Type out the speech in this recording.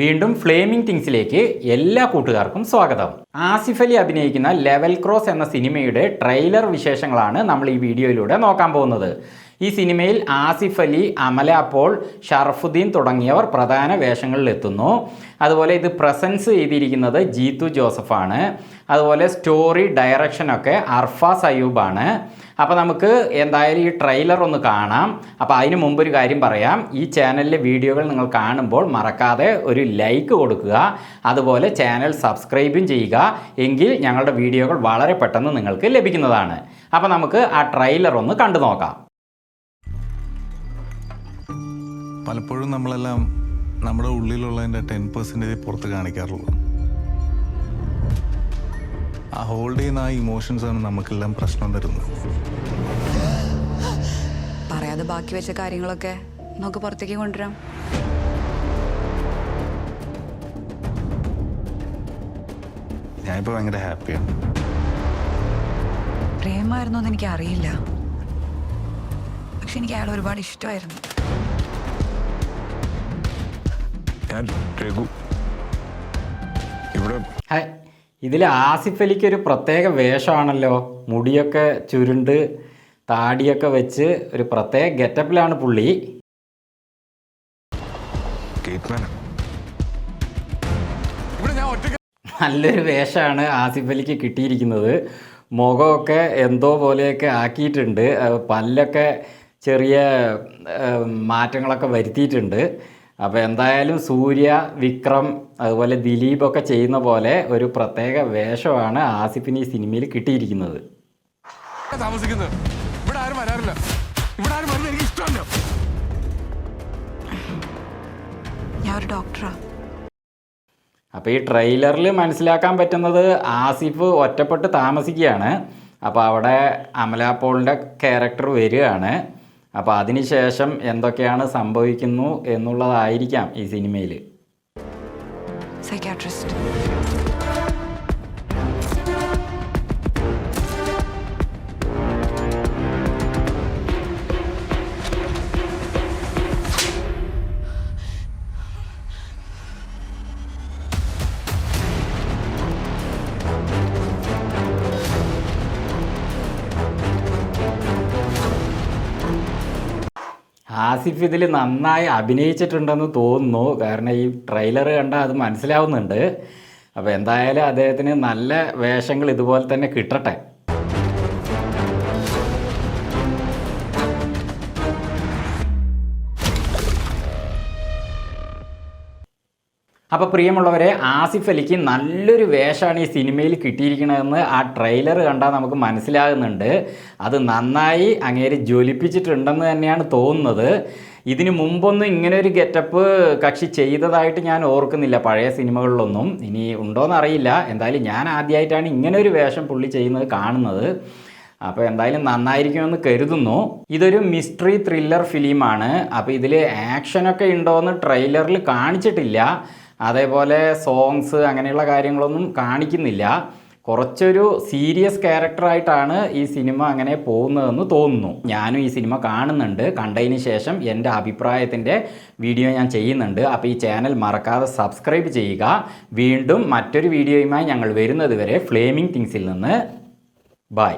വീണ്ടും ഫ്ലേമിംഗ് തിങ്സിലേക്ക് എല്ലാ കൂട്ടുകാർക്കും സ്വാഗതം. ആസിഫ് അലി അഭിനയിക്കുന്ന ലെവൽ ക്രോസ് എന്ന സിനിമയുടെ ട്രെയിലർ വിശേഷങ്ങളാണ് നമ്മൾ ഈ വീഡിയോയിലൂടെ നോക്കാൻ പോകുന്നത്. ഈ സിനിമയിൽ ആസിഫ് അലി, അമല പോൾ, ഷറഫുദ്ദീൻ തുടങ്ങിയവർ പ്രധാന വേഷങ്ങളിലെത്തുന്നു. അതുപോലെ ഇത് പ്രസൻസ് ചെയ്തിരിക്കുന്നത് ജീത്തു ജോസഫാണ്. അതുപോലെ സ്റ്റോറി ഡയറക്ഷനൊക്കെ അർഫാസ് അയ്യൂബാണ്. അപ്പോൾ നമുക്ക് എന്തായാലും ഈ ട്രെയിലർ ഒന്ന് കാണാം. അപ്പോൾ അതിന് മുമ്പൊരു കാര്യം പറയാം, ഈ ചാനലിലെ വീഡിയോകൾ നിങ്ങൾ കാണുമ്പോൾ മറക്കാതെ ഒരു ലൈക്ക് കൊടുക്കുക, അതുപോലെ ചാനൽ സബ്സ്ക്രൈബും ചെയ്യുക. എങ്കിൽ ഞങ്ങളുടെ വീഡിയോകൾ വളരെ പെട്ടെന്ന് നിങ്ങൾക്ക് ലഭിക്കുന്നതാണ്. അപ്പോൾ നമുക്ക് ആ ട്രെയിലർ ഒന്ന് കണ്ടു നോക്കാം. പലപ്പോഴും നമ്മളെല്ലാം നമ്മുടെ ഉള്ളിലുള്ളതിൻ്റെ 10% പുറത്ത് കാണിക്കാറുള്ളൂ. ആ ഹോൾഡ് ചെയ്യുന്ന ആ ഇമോഷൻസാണ് നമുക്കെല്ലാം പ്രശ്നം തരുന്നത്. പറയാതെ ബാക്കി വെച്ച കാര്യങ്ങളൊക്കെ നമുക്ക് പുറത്തേക്ക് കൊണ്ടുവരാം. ഞാനിപ്പോൾ ഭയങ്കര ഹാപ്പിയാണ്. പ്രേമായിരുന്നോ എന്ന് എനിക്ക് അറിയില്ല, പക്ഷെ എനിക്ക് അയാൾ ഒരുപാട് ഇഷ്ടമായിരുന്നു. ഇതിൽ ആസിഫ് അലിക്ക് ഒരു പ്രത്യേക വേഷമാണല്ലോ. മുടിയൊക്കെ ചുരുണ്ട് താടിയൊക്കെ വെച്ച് ഒരു പ്രത്യേക ഗെറ്റപ്പിലാണ് പുള്ളി. നല്ലൊരു വേഷമാണ് ആസിഫ് അലിക്ക് കിട്ടിയിരിക്കുന്നത്. മുഖമൊക്കെ എന്തോ പോലെയൊക്കെ ആക്കിയിട്ടുണ്ട്, പല്ലൊക്കെ ചെറിയ മാറ്റങ്ങളൊക്കെ വരുത്തിയിട്ടുണ്ട്. അപ്പോൾ എന്തായാലും സൂര്യ, വിക്രം, അതുപോലെ ദിലീപൊക്കെ ചെയ്യുന്ന പോലെ ഒരു പ്രത്യേക വേഷമാണ് ആസിഫിന് ഈ സിനിമയിൽ കിട്ടിയിരിക്കുന്നത്. അപ്പോൾ ഈ ട്രെയിലറിൽ മനസ്സിലാക്കാൻ പറ്റുന്നത് ആസിഫ് ഒറ്റപ്പെട്ട് താമസിക്കുകയാണ്. അപ്പോൾ അവിടെ അമല പോളിൻ്റെ ക്യാരക്ടർ വരികയാണ്. അപ്പോൾ അതിനുശേഷം എന്തൊക്കെയാണ് സംഭവിക്കുന്നു എന്നുള്ളതായിരിക്കാം ഈ സിനിമയിൽ. സൈക്യാട്രിസ്റ്റ് ആസിഫ് ഇതിൽ നന്നായി അഭിനയിച്ചിട്ടുണ്ടെന്ന് തോന്നുന്നു, കാരണം ഈ ട്രെയിലർ കണ്ടാൽ അത് മനസ്സിലാവുന്നുണ്ട്. അപ്പോൾ എന്തായാലും അദ്ദേഹത്തിന് നല്ല വേഷങ്ങൾ ഇതുപോലെ തന്നെ കിട്ടട്ടെ. അപ്പോൾ പ്രിയമുള്ളവരെ, ആസിഫ് അലിക്ക് നല്ലൊരു വേഷമാണ് ഈ സിനിമയിൽ കിട്ടിയിരിക്കണതെന്ന് ആ ട്രെയിലർ കണ്ടാൽ നമുക്ക് മനസ്സിലാകുന്നുണ്ട്. അത് നന്നായി അങ്ങേര് ജ്വലിപ്പിച്ചിട്ടുണ്ടെന്ന് തന്നെയാണ് തോന്നുന്നത്. ഇതിന് മുമ്പൊന്നും ഇങ്ങനെ ഒരു ഗെറ്റപ്പ് കക്ഷി ചെയ്തതായിട്ട് ഞാൻ ഓർക്കുന്നില്ല പഴയ സിനിമകളിലൊന്നും. ഇനി ഉണ്ടോയെന്നറിയില്ല. എന്തായാലും ഞാൻ ആദ്യമായിട്ടാണ് ഇങ്ങനെ ഒരു വേഷം പുള്ളി ചെയ്യുന്നത് കാണുന്നത്. അപ്പോൾ എന്തായാലും നന്നായിരിക്കുമെന്ന് കരുതുന്നു. ഇതൊരു മിസ്റ്ററി ത്രില്ലർ ഫിലിമാണ്. അപ്പോൾ ഇതിൽ ആക്ഷനൊക്കെ ഉണ്ടോയെന്ന് ട്രെയിലറിൽ കാണിച്ചിട്ടില്ല. അതേപോലെ സോങ്സ് അങ്ങനെയുള്ള കാര്യങ്ങളൊന്നും കാണിക്കുന്നില്ല. കുറച്ചൊരു സീരിയസ് ക്യാരക്ടറായിട്ടാണ് ഈ സിനിമ അങ്ങനെ പോകുന്നതെന്ന് തോന്നുന്നു. ഞാനും ഈ സിനിമ കാണുന്നുണ്ട്. കണ്ടതിന് ശേഷം എൻ്റെ അഭിപ്രായത്തിൻ്റെ വീഡിയോ ഞാൻ ചെയ്യുന്നുണ്ട്. അപ്പോൾ ഈ ചാനൽ മറക്കാതെ സബ്സ്ക്രൈബ് ചെയ്യുക. വീണ്ടും മറ്റൊരു വീഡിയോയുമായി ഞങ്ങൾ വരുന്നത് വരെ ഫ്ലേമിംഗ് തിങ്സിൽ നിന്ന് ബൈ.